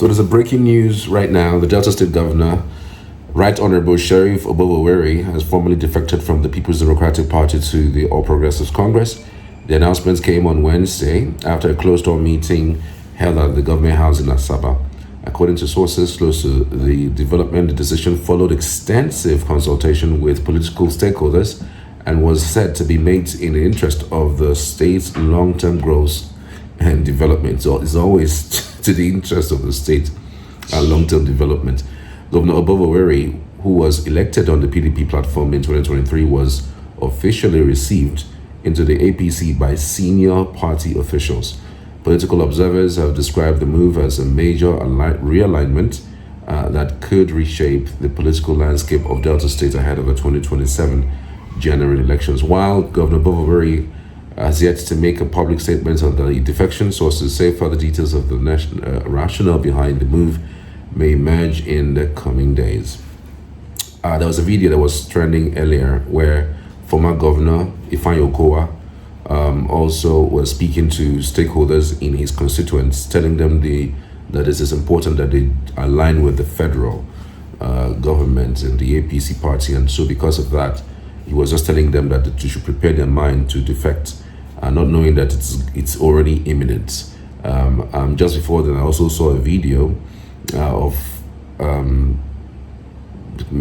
So there's a breaking news right now. The Delta State Governor, Right Honorable Sheriff Oboweri, has formally defected from the People's Democratic Party to the All Progressives Congress. The announcements came on Wednesday after a closed-door meeting held at the government house in Asaba. According to sources close to the development, the decision followed extensive consultation with political stakeholders and was said to be made in the interest of the state's long-term growth and development. So it's always to the interest of the state and long-term development. Governor Oboweri, who was elected on the PDP platform in 2023, was officially received into the APC by senior party officials. Political observers have described the move as a major realignment that could reshape the political landscape of Delta State ahead of the 2027 general elections. While Governor Oboweri has yet to make a public statement on the defection, sources say further details of the rationale behind the move may emerge in the coming days. There was a video that was trending earlier where former Governor Ifeanyi Okowa also was speaking to stakeholders in his constituents, telling them that it is important that they align with the federal government and the APC party. And so because of that, he was just telling them that they should prepare their mind to defect, not knowing that it's already imminent. Just before then, I also saw a video of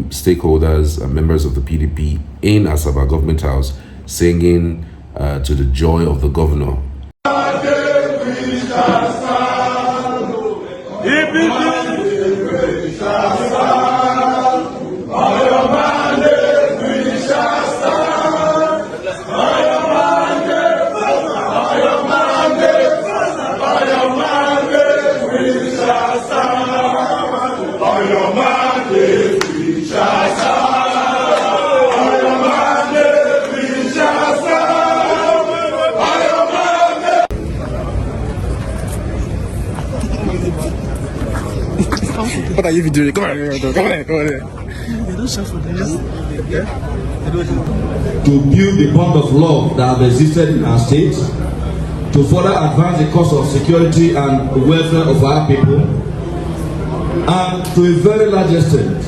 stakeholders and members of the PDP in Asaba Government House singing to the joy of the governor. What are you doing? Come on. To build the bond of love that have existed in our state, to further advance the cause of security and the welfare of our people, and to a very large extent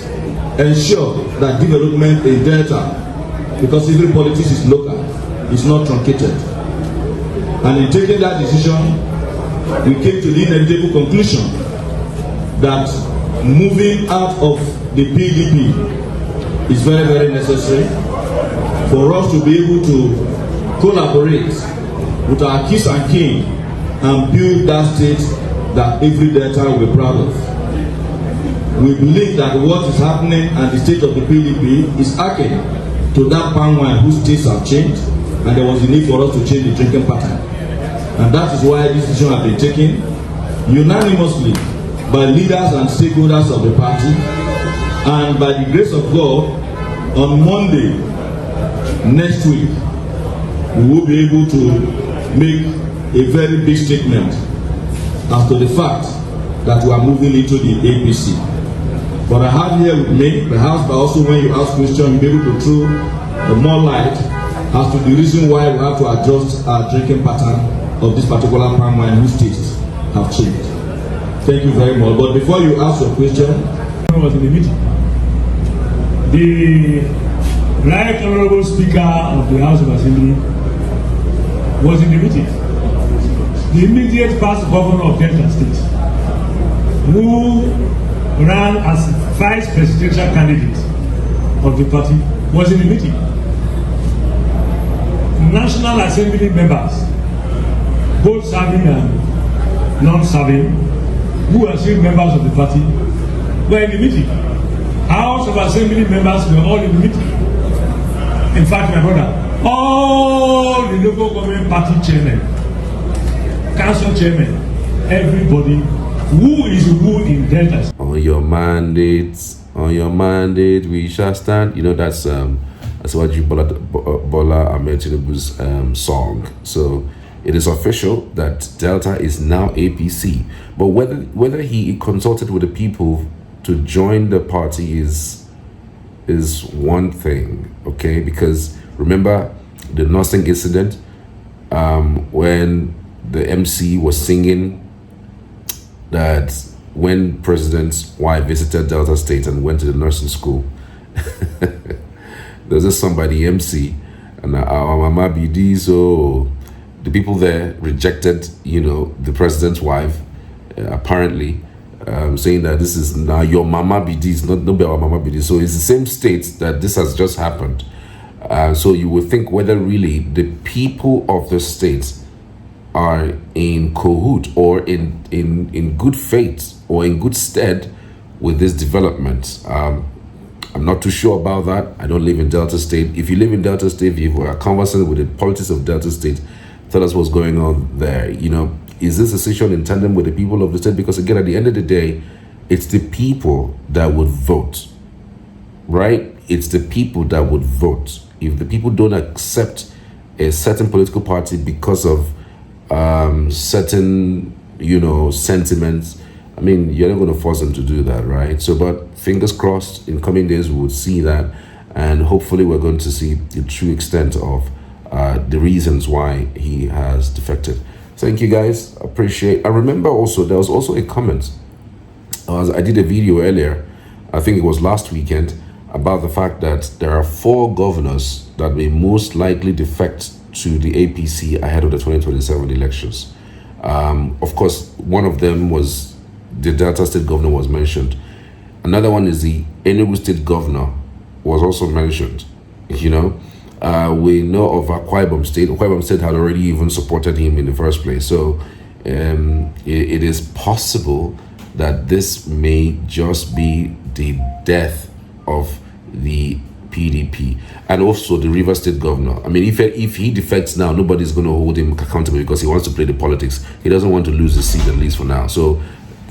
ensure that development in Delta, because every politics is local, is not truncated. And in taking that decision, we came to the inevitable conclusion that moving out of the PDP is very, very necessary for us to be able to collaborate with our kings and king and build that state that every Delta will be proud of. We believe that what is happening at the state of the PDP is akin to that palm wine whose tastes have changed, and there was a need for us to change the drinking pattern. And that is why this decision has been taken unanimously by leaders and stakeholders of the party, and by the grace of God, on Monday next week, we will be able to make a very big statement as to the fact that we are moving into the APC. But I have here with me, perhaps, but also when you ask questions, you'll be able to throw more light as to the reason why we have to adjust our drinking pattern of this particular palm wine whose tastes have changed. Thank you very much. But before you ask your question, I was in the meeting. The Right Honorable Speaker of the House of Assembly was in the meeting. The immediate past governor of Delta State, who ran as vice presidential candidate of the party, was in the meeting. National Assembly members, both serving and non-serving, who are still members of the party, were in the meeting. House of Assembly members were all in the meeting. In fact, my brother, all the local government party chairmen, council chairmen, everybody who is who in Delta. On your mandate, we shall stand. You know, that's what you Bola Ahmed Tinubu's song. So it is official that Delta is now APC. But whether he consulted with the people to join the party is one thing, okay? Because remember the nursing incident when the MC was singing that when President's wife visited Delta State and went to the nursing school, there's just somebody MC, and our mama BD, so the people there rejected, the president's wife, apparently, saying that this is now your mama BD, it's not our mama BD. So it's the same state that this has just happened. So you would think whether really the people of the states are in cahoot or in good faith or in good stead with this development. I'm not too sure about that. I don't live in Delta State. If you live in Delta State, if you are conversant with the politics of Delta State, tell us what's going on there. Is this decision in tandem with the people of the state? Because again, at the end of the day, it's the people that would vote, right? It's the people that would vote. If the people don't accept a certain political party because of certain, sentiments, I mean, you're not going to force them to do that, right? So, but fingers crossed, in coming days, we will see that. And hopefully we're going to see the true extent of the reasons why he has defected. Thank you, guys. Appreciate. I remember also, there was also a comment. I did a video earlier, I think it was last weekend, about the fact that there are 4 governors that may most likely defect to the APC ahead of the 2027 elections. Of course, one of them was the Delta State governor was mentioned. Another one is the Enugu State governor was also mentioned. We know of Akwa Ibom State. Akwa Ibom State had already even supported him in the first place. So it is possible that this may just be the death of the PDP. And also the River State governor. I mean, if he defects now, nobody's going to hold him accountable because he wants to play the politics. He doesn't want to lose his seat, at least for now. So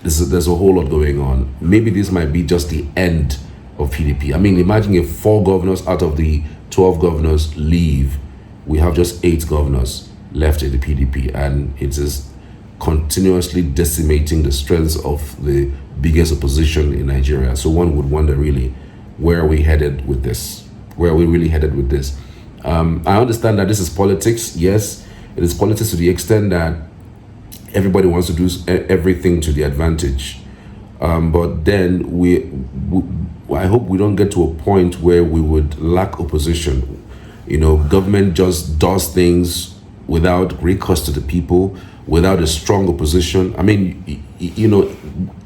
there's a whole lot going on. Maybe this might be just the end of PDP. I mean, imagine if 4 governors out of the 12 governors leave. We have just 8 governors left in the PDP, and it is continuously decimating the strengths of the biggest opposition in Nigeria. So one would wonder, really, where are we headed with this? Where are we really headed with this? I understand that this is politics. Yes, it is politics to the extent that everybody wants to do everything to the advantage. But then I hope we don't get to a point where we would lack opposition. Government just does things without recourse to the people, without a strong opposition. I mean,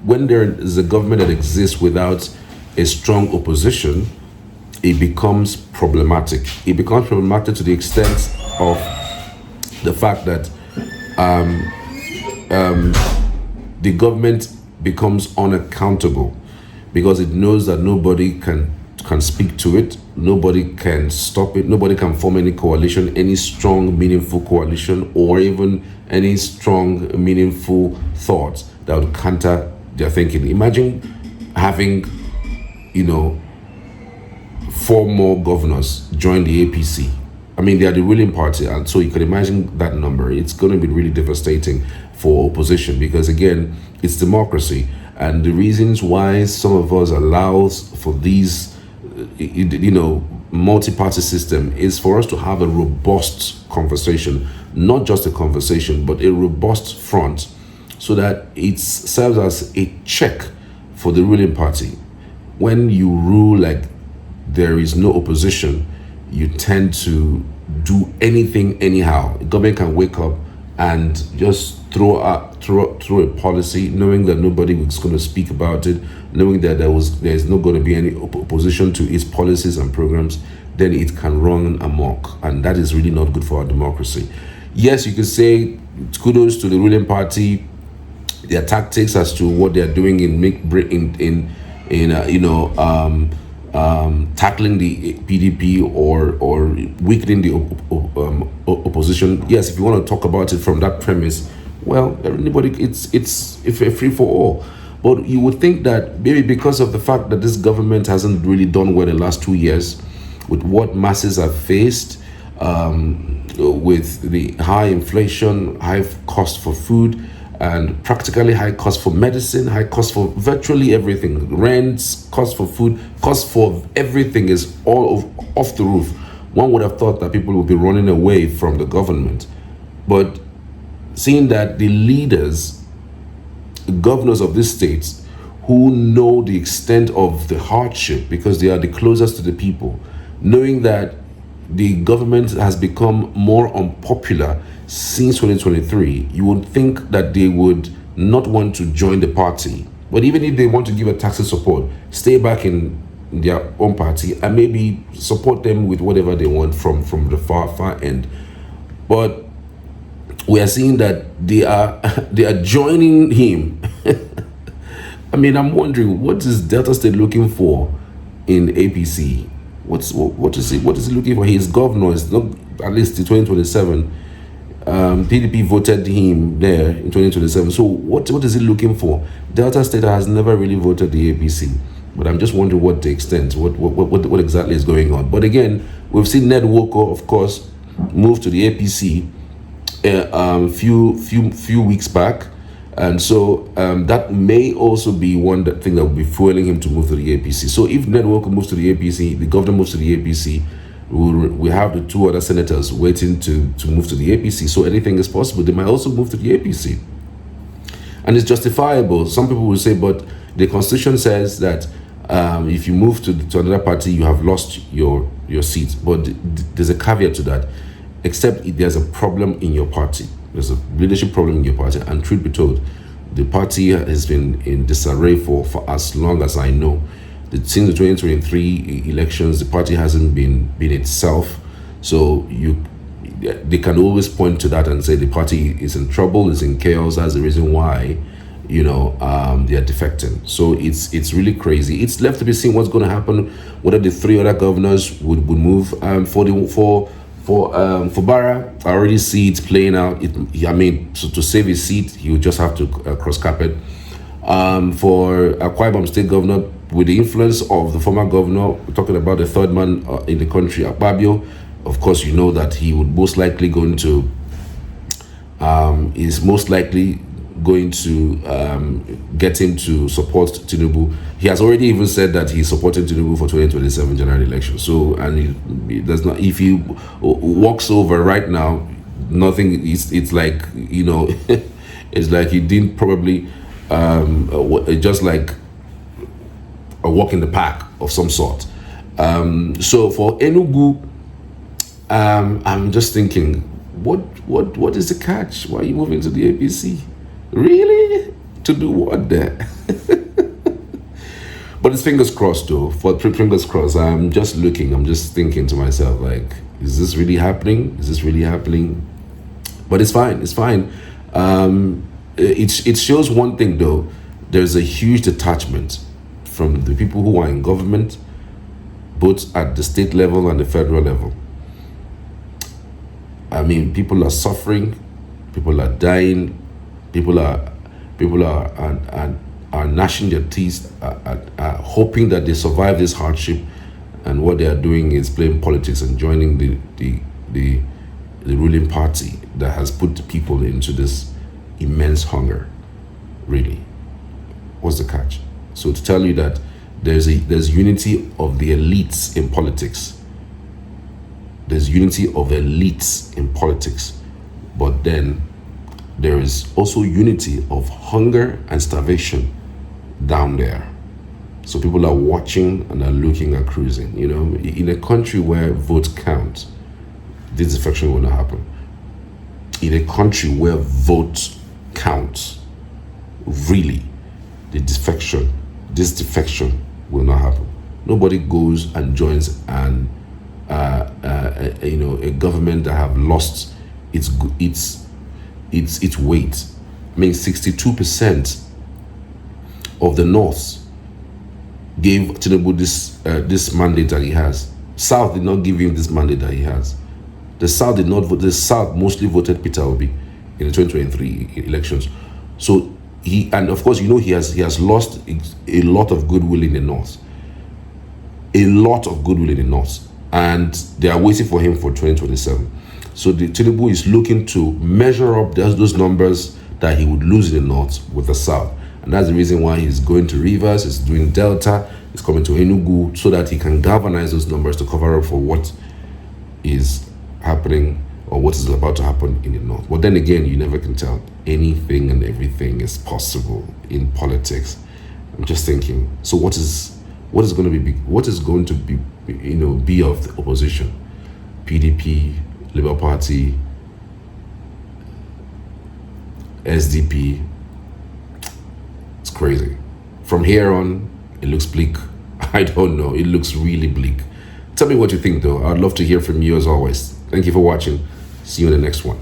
when there is a government that exists without a strong opposition, it becomes problematic. It becomes problematic to the extent of the fact that the government becomes unaccountable because it knows that nobody can speak to it, nobody can stop it, nobody can form any coalition, any strong, meaningful coalition, or even any strong, meaningful thoughts that would counter their thinking. Imagine having, 4 more governors join the APC. I mean, they are the ruling party, and so you can imagine that number. It's going to be really devastating for opposition because, again, it's democracy. And the reasons why some of us allows for these, multi-party system is for us to have a robust conversation, not just a conversation, but a robust front, so that it serves as a check for the ruling party. When you rule like there is no opposition, you tend to do anything anyhow. The government can wake up and just throw a policy, knowing that nobody is going to speak about it, knowing that there's not going to be any opposition to its policies and programs. Then it can run amok, and that is really not good for our democracy. Yes, you could say kudos to the ruling party, their tactics as to what they are doing tackling the PDP or weakening the opposition. Yes, if you want to talk about it from that premise, well, it's a free for all. But you would think that maybe because of the fact that this government hasn't really done well in the last 2 years, with what masses have faced, with the high inflation, high cost for food, and practically high cost for medicine, high cost for virtually everything, rents, cost for food, cost for everything is all off the roof. One would have thought that people would be running away from the government. But seeing that the leaders governors of these states who know the extent of the hardship because they are the closest to the people, knowing that the government has become more unpopular since 2023, you would think that they would not want to join the party. But even if they want to give a taxi support, stay back in their own party and maybe support them with whatever they want from the far end. But we are seeing that they are joining him. I mean, I'm wondering, what is Delta State looking for in APC? What is he looking for? His governor is not, at least in 2027. PDP voted him there in 2027. So what is he looking for? Delta State has never really voted the APC, but I'm just wondering what the extent, what exactly is going on. But again, we've seen Ned Nwoko, of course, move to the APC few weeks back, and so that may also be one thing that will be fueling him to move to the APC. So if Ned Nwoko moves to the APC, the governor moves to the APC, we have the two other senators waiting to move to the APC. So anything is possible. They might also move to the APC, and it's justifiable. Some people will say, but the constitution says that if you move to another party, you have lost your seat. But there's a caveat to that, except if there's a problem in your party. There's a leadership problem in your party, and truth be told, the party has been in disarray for as long as I know. Since the 2023 elections, the party hasn't been itself. So they can always point to that and say the party is in trouble, is in chaos. That's the reason why, they are defecting. So it's really crazy. It's left to be seen what's going to happen. Whether the three other governors would move. For Barra, I already see it playing out. So to save his seat, he would just have to cross carpet. For Akwa Ibom State Governor, with the influence of the former governor, we're talking about the third man in the country, Akpabio, of course, you know that he would is most likely going to get him to support Tinubu. He has already even said that he's supporting Tinubu for 2027 general election. So, and he does not, if he walks over right now, nothing, it's like, it's like he didn't probably, just like a walk in the park of some sort. So for Enugu, I'm just thinking, what is the catch? Why are you moving to the APC? Really? To do what there? But it's fingers crossed though. For fingers crossed, I'm just thinking to myself, like, is this really happening? Is this really happening? But it's fine. It shows one thing though. There's a huge detachment from the people who are in government, both at the state level and the federal level. I mean, people are suffering, people are dying, people are gnashing their teeth, hoping that they survive this hardship, and what they are doing is playing politics and joining the ruling party that has put people into this immense hunger. Really, what's the catch? So to tell you that there's unity of the elites in politics. There's unity of elites in politics, but then there is also unity of hunger and starvation down there. So people are watching and are looking at cruising. In a country where votes count, this defection will not happen. In a country where votes count, really, this defection will not happen. Nobody goes and joins a government that have lost its weight. I mean, 62% of the North gave Tinubu this mandate that he has. South did not give him this mandate that he has. The South did not vote. The South mostly voted Peter Obi in the 2023 elections. So and of course, he has lost a lot of goodwill in the North. A lot of goodwill in the North, and they are waiting for him for 2027. So the Tinubu is looking to measure up those numbers that he would lose in the North with the South. And that's the reason why he's going to Rivers, he's doing Delta, he's coming to Enugu, so that he can galvanize those numbers to cover up for what is happening or what is about to happen in the North. But then again, you never can tell. anything and everything is possible in politics. I'm just thinking, so what is going to be be of the opposition? PDP, Labour Party, SDP. It's crazy. From here on, it looks bleak. I don't know. It looks really bleak. Tell me what you think, though. I'd love to hear from you as always. Thank you for watching. See you in the next one.